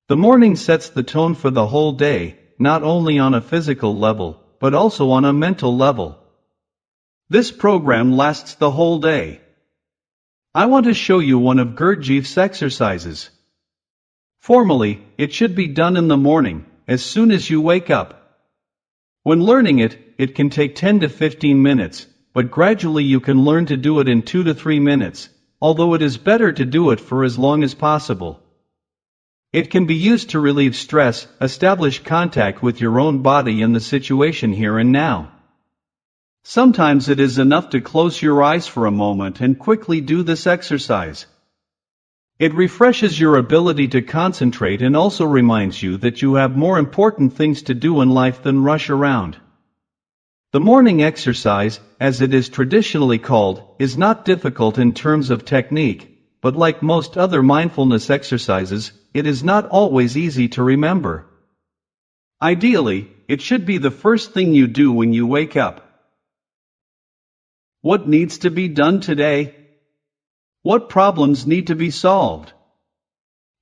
The morning sets the tone for the whole day, not only on a physical level, but also on a mental level. This program lasts the whole day. I want to show you one of Gurdjieff's exercises. Formally, it should be done in the morning, as soon as you wake up. When learning it, it can take 10 to 15 minutes, but gradually you can learn to do it in 2 to 3 minutes, although it is better to do it for as long as possible. It can be used to relieve stress, establish contact with your own body and the situation here and now. Sometimes it is enough to close your eyes for a moment and quickly do this exercise. It refreshes your ability to concentrate and also reminds you that you have more important things to do in life than rush around. The morning exercise, as it is traditionally called, is not difficult in terms of technique, but like most other mindfulness exercises, it is not always easy to remember. Ideally, it should be the first thing you do when you wake up. What needs to be done today? What problems need to be solved?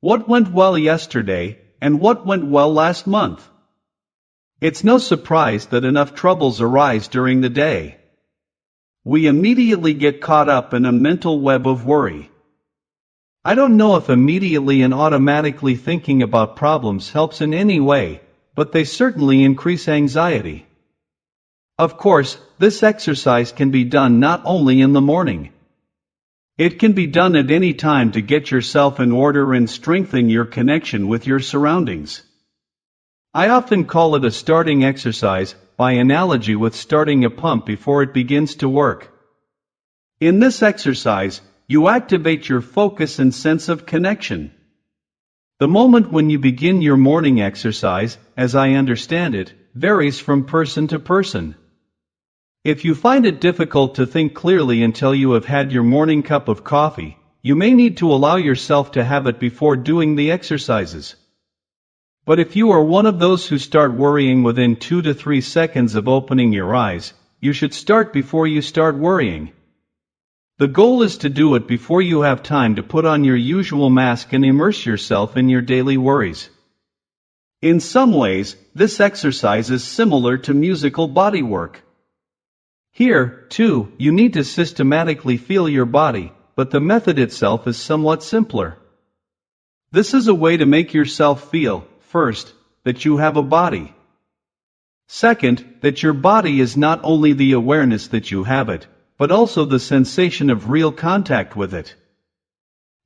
What went well yesterday, and what went well last month? It's no surprise that enough troubles arise during the day. We immediately get caught up in a mental web of worry. I don't know if immediately and automatically thinking about problems helps in any way, but they certainly increase anxiety. Of course, this exercise can be done not only in the morning. It can be done at any time to get yourself in order and strengthen your connection with your surroundings. I often call it a starting exercise, by analogy with starting a pump before it begins to work. In this exercise, you activate your focus and sense of connection. The moment when you begin your morning exercise, as I understand it, varies from person to person. If you find it difficult to think clearly until you have had your morning cup of coffee, you may need to allow yourself to have it before doing the exercises. But if you are one of those who start worrying within 2 to 3 seconds of opening your eyes, you should start before you start worrying. The goal is to do it before you have time to put on your usual mask and immerse yourself in your daily worries. In some ways, this exercise is similar to musical bodywork. Here, too, you need to systematically feel your body, but the method itself is somewhat simpler. This is a way to make yourself feel, first, that you have a body. Second, that your body is not only the awareness that you have it, but also the sensation of real contact with it.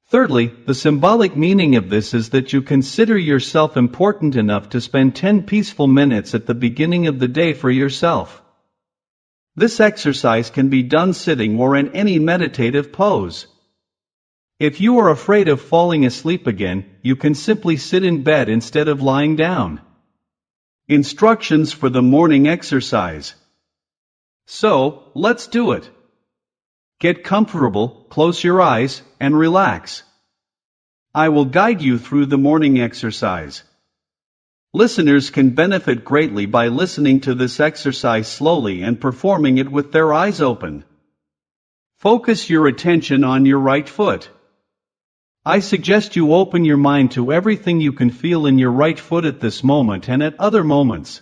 Thirdly, the symbolic meaning of this is that you consider yourself important enough to spend 10 peaceful minutes at the beginning of the day for yourself. This exercise can be done sitting or in any meditative pose. If you are afraid of falling asleep again, you can simply sit in bed instead of lying down. Instructions for the morning exercise. So, let's do it. Get comfortable, close your eyes, and relax. I will guide you through the morning exercise. Listeners can benefit greatly by listening to this exercise slowly and performing it with their eyes open. Focus your attention on your right foot. I suggest you open your mind to everything you can feel in your right foot at this moment and at other moments.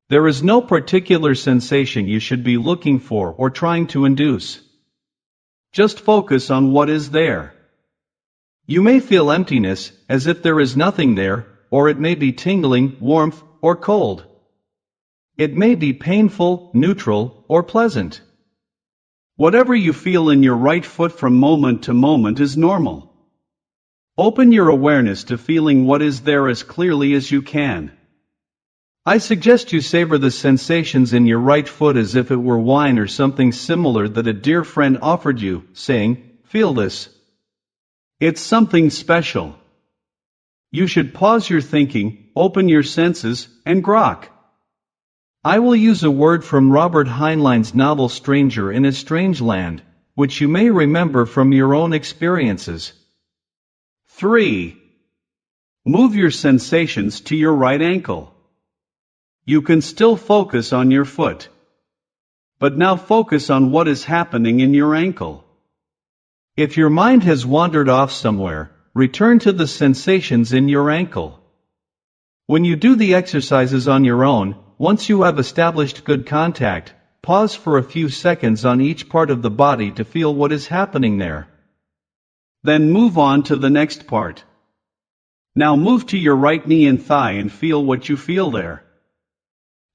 There is no particular sensation you should be looking for or trying to induce. Just focus on what is there. You may feel emptiness, as if there is nothing there, or it may be tingling, warmth, or cold. It may be painful, neutral, or pleasant. Whatever you feel in your right foot from moment to moment is normal. Open your awareness to feeling what is there as clearly as you can. I suggest you savor the sensations in your right foot as if it were wine or something similar that a dear friend offered you, saying, "Feel this. It's something special." You should pause your thinking, open your senses, and grok. I will use a word from Robert Heinlein's novel Stranger in a Strange Land, which you may remember from your own experiences. 3. Move your sensations to your right ankle. You can still focus on your foot. But now focus on what is happening in your ankle. If your mind has wandered off somewhere, return to the sensations in your ankle. When you do the exercises on your own, once you have established good contact, pause for a few seconds on each part of the body to feel what is happening there. Then move on to the next part. Now move to your right knee and thigh and feel what you feel there.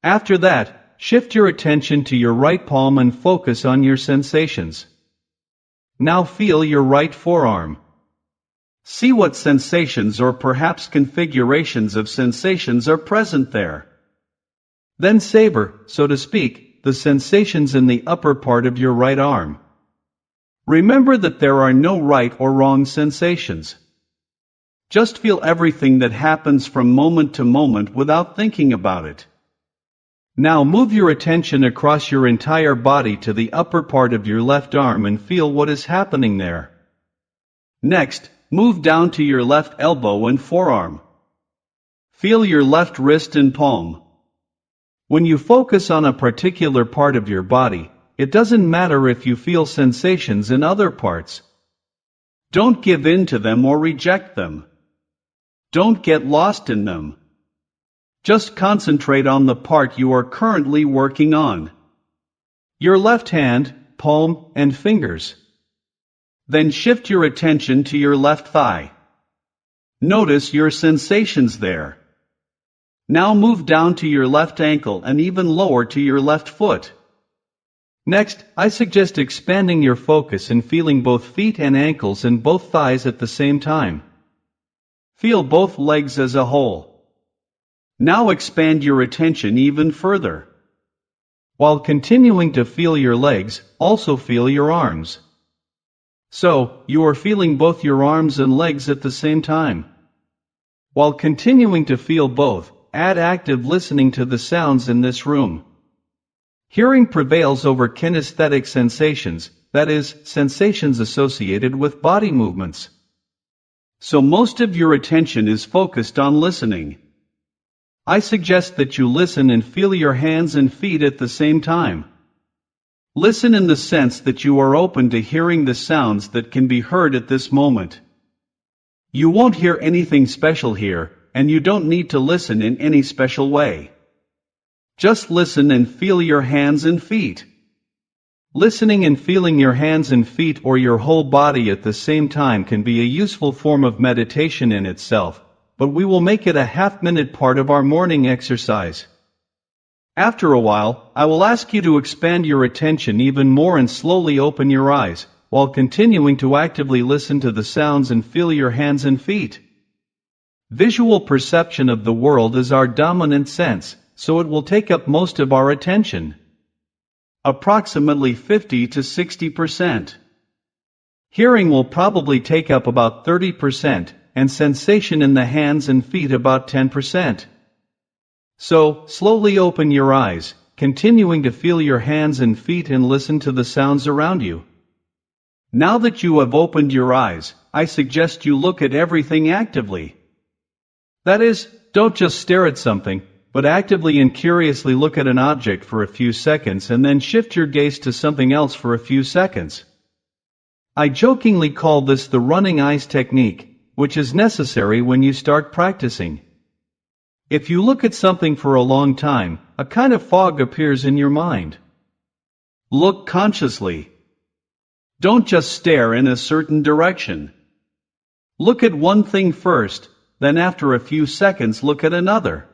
After that, shift your attention to your right palm and focus on your sensations. Now feel your right forearm. See what sensations or perhaps configurations of sensations are present there. Then savor, so to speak, the sensations in the upper part of your right arm. Remember that there are no right or wrong sensations. Just feel everything that happens from moment to moment without thinking about it. Now move your attention across your entire body to the upper part of your left arm and feel what is happening there. Next, move down to your left elbow and forearm. Feel your left wrist and palm. When you focus on a particular part of your body, it doesn't matter if you feel sensations in other parts. Don't give in to them or reject them. Don't get lost in them. Just concentrate on the part you are currently working on. Your left hand, palm, and fingers. Then shift your attention to your left thigh. Notice your sensations there. Now move down to your left ankle and even lower to your left foot. Next, I suggest expanding your focus and feeling both feet and ankles and both thighs at the same time. Feel both legs as a whole. Now expand your attention even further. While continuing to feel your legs, also feel your arms. So, you are feeling both your arms and legs at the same time. While continuing to feel both, add active listening to the sounds in this room. Hearing prevails over kinesthetic sensations, that is, sensations associated with body movements. So most of your attention is focused on listening. I suggest that you listen and feel your hands and feet at the same time. Listen in the sense that you are open to hearing the sounds that can be heard at this moment. You won't hear anything special here, and you don't need to listen in any special way. Just listen and feel your hands and feet. Listening and feeling your hands and feet or your whole body at the same time can be a useful form of meditation in itself, but we will make it a half-minute part of our morning exercise. After a while, I will ask you to expand your attention even more and slowly open your eyes, while continuing to actively listen to the sounds and feel your hands and feet. Visual perception of the world is our dominant sense, so it will take up most of our attention. Approximately 50 to 60%. Hearing will probably take up about 30%, and sensation in the hands and feet about 10%. So, slowly open your eyes, continuing to feel your hands and feet and listen to the sounds around you. Now that you have opened your eyes, I suggest you look at everything actively. That is, don't just stare at something, but actively and curiously look at an object for a few seconds and then shift your gaze to something else for a few seconds. I jokingly call this the running eyes technique, which is necessary when you start practicing. If you look at something for a long time, a kind of fog appears in your mind. Look consciously. Don't just stare in a certain direction. Look at one thing first, then after a few seconds look at another.